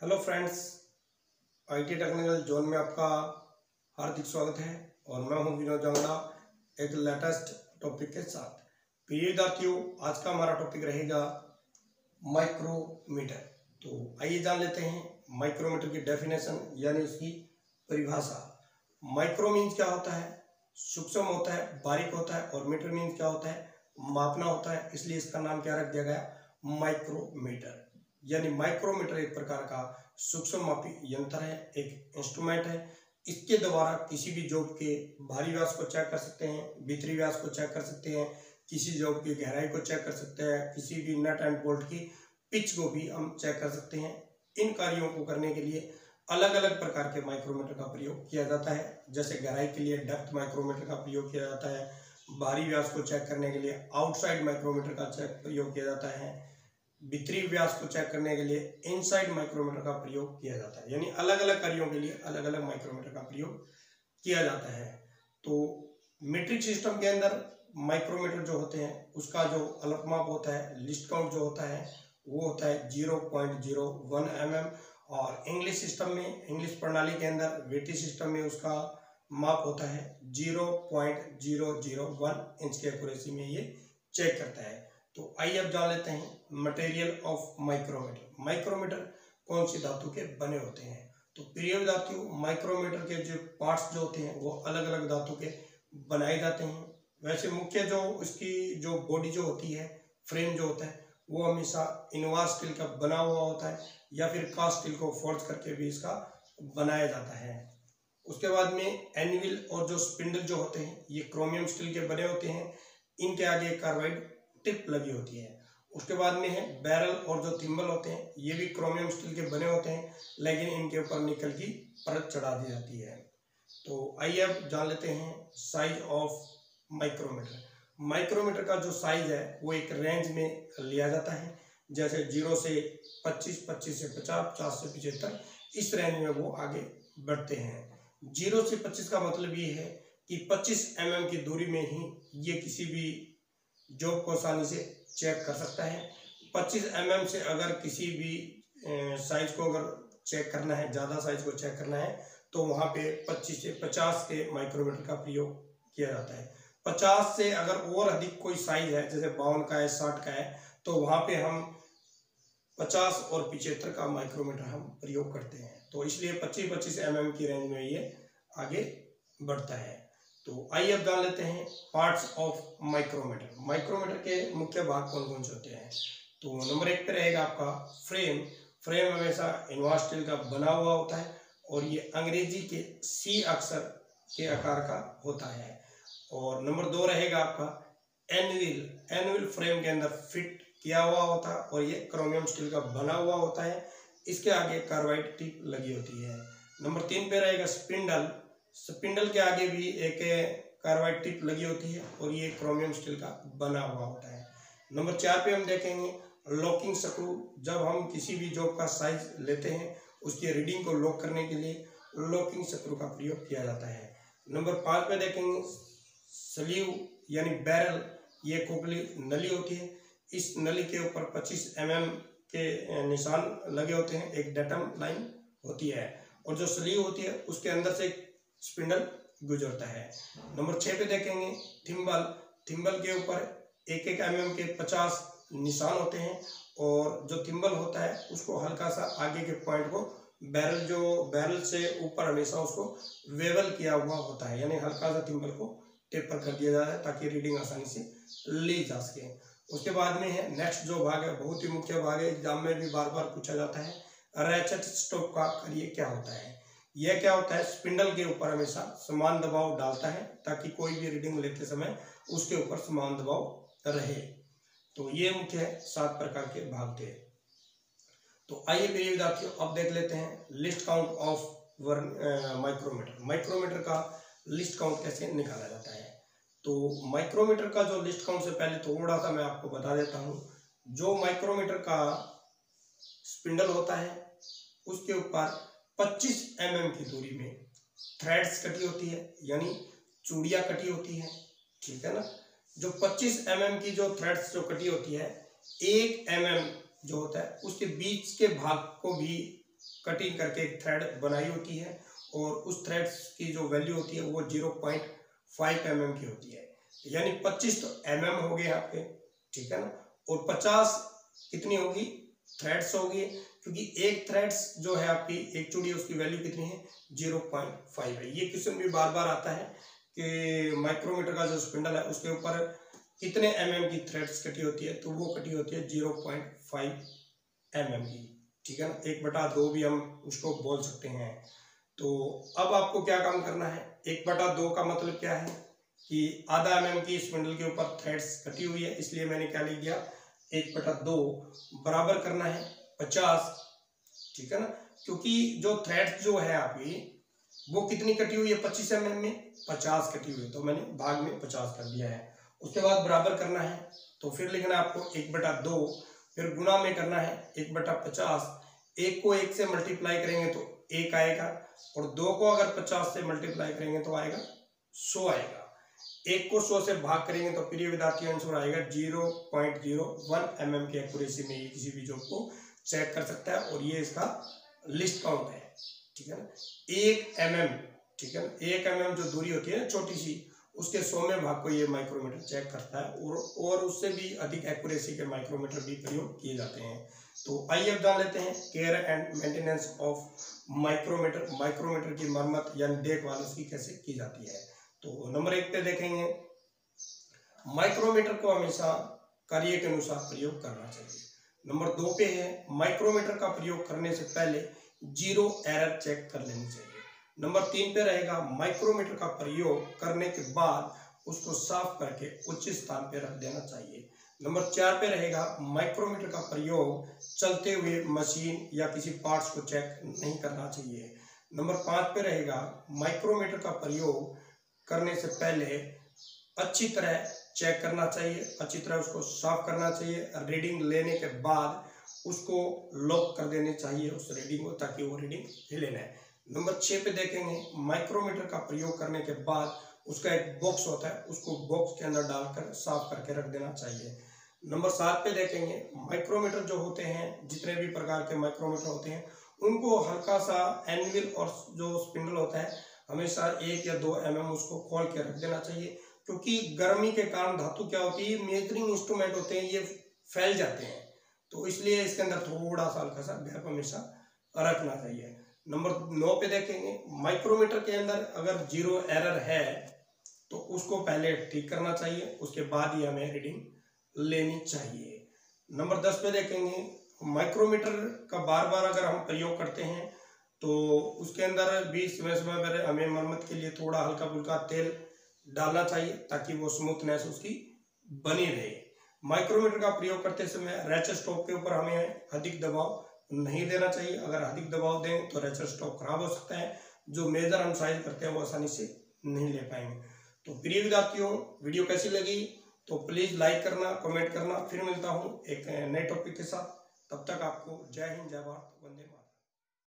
Hello friends, IT technical zone में आपका हार्दिक स्वागत है और मैं हूं विनोद जंगड़ा एक लेटेस्ट टॉपिक के साथ। प्रिय विद्यार्थियों, आज का हमारा टॉपिक रहेगा माइक्रोमीटर। तो आइए जान लेते हैं माइक्रोमीटर की डेफिनेशन यानी उसकी परिभाषा। माइक्रो मीन्स क्या होता है? सूक्ष्म होता है, बारीक होता है, और मीटर मीन्स क्या होता है? मापना होता है। इसलिए इसका नाम क्या रख दिया गया? माइक्रोमीटर। यानी माइक्रोमीटर एक प्रकार का सूक्ष्म मापी यंत्र है, एक इंस्ट्रूमेंट है। इसके द्वारा किसी भी जॉब के भारी व्यास को चेक कर सकते हैं, भीतरी व्यास को चेक कर सकते हैं, किसी जॉब की गहराई को चेक कर सकते हैं, किसी भी नट एंड बोल्ट की पिच को भी हम चेक कर सकते हैं। इन कार्यों को करने के लिए अलग अलग प्रकार के माइक्रोमीटर का प्रयोग किया जाता है। जैसे गहराई के लिए डेप्थ माइक्रोमीटर का प्रयोग किया जाता है, भारी व्यास को चेक करने के लिए आउटसाइड माइक्रोमीटर का प्रयोग किया जाता है, भीतरी व्यास को चेक करने के लिए इनसाइड माइक्रोमीटर का प्रयोग किया जाता है। यानी अलग अलग कार्यों के लिए अलग अलग माइक्रोमीटर का प्रयोग किया जाता है। तो मीट्रिक सिस्टम के अंदर माइक्रोमीटर जो होते हैं उसका जो अल्पमाप होता है, लिस्ट काउंट जो होता है वो होता है 0.01 mm, और इंग्लिश सिस्टम में, इंग्लिश प्रणाली के अंदर वेटी सिस्टम में उसका माप होता है 0.001 इंच के एक्यूरेसी में ये चेक करता है। तो आइए अब जान लेते हैं मटेरियल ऑफ माइक्रोमीटर। माइक्रोमीटर कौन सी धातु के बने होते हैं? तो प्रिय विद्यार्थियों, माइक्रोमीटर के जो पार्ट्स जो होते हैं वो अलग अलग धातु के बनाए जाते हैं। वैसे मुख्य जो इसकी जो बॉडी जो होती है, फ्रेम जो होता है, वो हमेशा इनवास स्टील का बना हुआ होता है या फिर कास्ट स्टील को फोर्ज करके भी इसका बनाया जाता है। उसके बाद में एनविल और जो स्पिंडल जो होते हैं ये क्रोमियम स्टील के बने होते हैं। इनके आगे कार्बाइड टिप लगी होती है। उसके बाद में है बैरल और जो थिम्बल होते हैं ये भी क्रोमियम स्टील के बने होते हैं, लेकिन इनके ऊपर निकल की परत चढ़ा दी जाती है। तो आइए अब जान लेते हैं साइज ऑफ माइक्रोमीटर। माइक्रोमीटर का जो साइज है वो एक रेंज में लिया जाता है। जैसे 0 से 25, 25 से 50, 50 से 75, इस रेंज में वो आगे बढ़ते हैं। 0 से 25 का मतलब ये है कि 25 mm की दूरी में ही ये किसी भी जॉब को आसानी से चेक कर सकता है। 25 mm से अगर किसी भी साइज को अगर चेक करना है, ज़्यादा साइज को चेक करना है, तो वहाँ पे 25 से 50 के माइक्रोमीटर का प्रयोग किया जाता है। 50 से अगर और अधिक कोई साइज है, जैसे 52 का है, 60 का है, तो वहाँ पे हम 50 और 75 का माइक्रोमीटर हम प्रयोग करते हैं। तो इसलिए 25-25 mm की रेंज में ये आगे बढ़ता है। तो आइए अब जान लेते हैं पार्ट्स ऑफ माइक्रोमीटर। माइक्रोमीटर के मुख्य भाग कौन कौन से होते हैं? तो नंबर 1 पे रहेगा आपका फ्रेम। फ्रेम हमेशा इनवास स्टील का बना हुआ होता है और ये अंग्रेजी के सी अक्षर के आकार का होता है। और नंबर 2 रहेगा आपका एनविल। एनविल फ्रेम के अंदर फिट किया हुआ होता है और ये क्रोमियम स्टील का बना हुआ होता है। इसके आगे कार्बाइड टिप लगी होती है। नंबर 3 पे रहेगा स्पिंडल। स्पिंडल के आगे भी एक कार्बाइड टिप लगी होती है और ये क्रोमियम स्टील का बना हुआ होता है। नंबर 4 पे हम देखेंगे लॉकिंग स्क्रू। जब हम किसी भी जॉब का साइज लेते हैं उसकी रीडिंग को लॉक करने के लिए लॉकिंग स्क्रू का प्रयोग किया जाता है। नंबर 5 पे देखेंगे स्लीव यानी बैरल। ये खोखली नली होती है। इस नली के ऊपर 25 mm के निशान लगे होते हैं, एक डेटम लाइन होती है, और जो स्लीव होती है उसके अंदर से स्पिंडल गुजरता है। नंबर 6 पे देखेंगे थिम्बल। थिम्बल के ऊपर 1-1 mm के 50 निशान होते हैं, और जो थिम्बल होता है उसको हल्का सा आगे के पॉइंट को बैरल से ऊपर हमेशा उसको वेवल किया हुआ होता है, यानी हल्का सा थिम्बल को टेपर कर दिया जाता है ताकि रीडिंग आसानी से ली जा सके। उसके बाद में है नेक्स्ट जो भाग है, बहुत ही मुख्य भाग है, एग्जाम में भी बार बार पूछा जाता है, रैचेट स्टॉप का कार्य क्या होता है? यह क्या होता है? स्पिंडल के ऊपर हमेशा समान दबाव डालता है ताकि कोई भी रीडिंग लेते समय उसके ऊपर समान दबाव रहे। तो ये मुख्य 7 प्रकार के भाग थे। तो आइए प्रिय विद्यार्थियों, अब देख लेते हैं least count of micrometer. Micrometer का लिस्ट काउंट कैसे निकाला जाता है? तो माइक्रोमीटर का जो लिस्ट काउंट से पहले थोड़ा सा मैं आपको बता देता हूँ। जो माइक्रोमीटर का स्पिंडल होता है उसके ऊपर 25 mm की दूरी में थ्रेड्स कटी होती है, यानी चूड़ियाँ कटी होती है, ठीक है ना। जो 25 mm की जो थ्रेड्स जो कटी होती है, 1 mm जो होता है उसके बीच के भाग को भी कटिंग करके एक थ्रेड बनाई होती है और उस थ्रेड की जो वैल्यू होती है वो 0.5 mm की होती है, यानी 25 तो mm हो गए आपके, ठीक है ना, और 50 कितनी होगी थ्रेड्स होगी, क्योंकि एक थ्रेड्स जो है आपकी एक चूड़ी उसकी वैल्यू कितनी है 0.5 है। ये क्वेश्चन भी बार बार आता है कि माइक्रोमीटर का जो स्पिंडल है उसके ऊपर कितने mm की थ्रेड्स कटी होती है, तो वो कटी होती है 0.5 mm की, ठीक है ना, 1/2 भी हम उसको बोल सकते हैं। तो अब आपको क्या काम करना है, 1/2 का मतलब क्या है कि आधा mm की स्पिंडल के ऊपर थ्रेड्स कटी हुई है, इसलिए मैंने क्या लिख दिया 1/2 बराबर करना है 50, ठीक है ना, क्योंकि जो थ्रेड्स जो है आपकी वो कितनी कटी हुई है 25 mm में 50 कटी हुई है, तो मैंने भाग में 50 कर दिया है। उसके बाद बराबर करना है, तो फिर लिखना है आपको 1/2, फिर गुना में करना है 1/50, 1 को 1 से मल्टीप्लाई करेंगे तो 1 आएगा, और 2 को अगर 50 से मल्टीप्लाई करेंगे तो आएगा 100 आएगा, 1 को 100 से भाग करेंगे तो प्रिय विद्यार्थी आंसर आएगा 0.01 mm की एक्यूरेसी में ये किसी भी जॉब को चेक कर सकता है, और ये इसका लिस्ट काउंट है, ठीक है ना, 1 mm, ठीक है ना, 1 mm जो दूरी होती है ना छोटी सी, उसके 100वें भाग को ये माइक्रोमीटर चेक करता है, और उससे भी अधिक एक्यूरेसी के माइक्रोमीटर भी प्रयोग किए जाते हैं। तो आइए अब जान लेते हैं care and maintenance of micrometer, micrometer की मरम्मत यानी देखभाल उसकी कैसे की जाती है। तो नंबर 1 पे देखेंगे, माइक्रोमीटर को हमेशा कार्य के अनुसार प्रयोग करना चाहिए। नंबर 2 पे है, माइक्रोमीटर का प्रयोग करने से पहले 0 एरर चेक कर लेनी चाहिए। नंबर 3 पे रहेगा, माइक्रोमीटर का प्रयोग करने के बाद उसको साफ करके उचित स्थान पे रख देना चाहिए। नंबर 4 पे रहेगा, माइक्रोमीटर का प्रयोग चलते हुए मशीन या किसी पार्ट्स को चेक नहीं करना चाहिए। नंबर 5 पे रहेगा, माइक्रोमीटर का प्रयोग करने से पहले अच्छी तरह चेक करना चाहिए, अच्छी तरह उसको साफ करना चाहिए, रीडिंग लेने के बाद उसको लॉक कर देने चाहिए उस रीडिंग को, ताकि वो रीडिंग हिले ना। नंबर 6 पे देखेंगे, माइक्रोमीटर का प्रयोग करने के बाद उसका एक बॉक्स होता है, उसको बॉक्स के अंदर डालकर साफ करके रख देना चाहिए। नंबर 7 पे देखेंगे, माइक्रोमीटर जो होते हैं, जितने भी प्रकार के माइक्रोमीटर होते हैं, उनको हल्का सा एनविल और जो स्पिंडल होता है हमेशा 1 या 2 mm उसको खोल के रख देना चाहिए, क्योंकि गर्मी के कारण धातु क्या होती है, मेजरिंग इंस्ट्रूमेंट होते हैं, ये फैल जाते हैं, तो इसलिए इसके अंदर थोड़ा सा हल्का सा गैप हमेशा रखना चाहिए। नंबर 9 पे देखेंगे, माइक्रोमीटर के अंदर अगर 0 एरर है तो उसको पहले ठीक करना चाहिए, उसके बाद ही हमें रीडिंग लेनी चाहिए। नंबर 10 पे देखेंगे, माइक्रोमीटर का बार बार अगर हम प्रयोग करते हैं तो उसके अंदर भी समय समय पर हमें मरम्मत के लिए थोड़ा हल्का फुल्का तेल डालना चाहिए, ताकि वो स्मूथनेस उसकी बनी रहे। माइक्रोमीटर का प्रयोग करते समय रेचर स्टॉक के ऊपर हमें अधिक दबाव नहीं देना चाहिए, अगर अधिक दबाव दें तो रेचर स्टॉक खराब हो सकता है, जो मेजर हम साइज करते हैं वो आसानी से नहीं ले पाएंगे। तो प्रिय विद्यार्थियों, वीडियो कैसी लगी तो प्लीज लाइक करना, कमेंट करना। फिर मिलता हूँ एक नए टॉपिक के साथ, तब तक आपको जय हिंद, जय भारत, वंदे मातरम।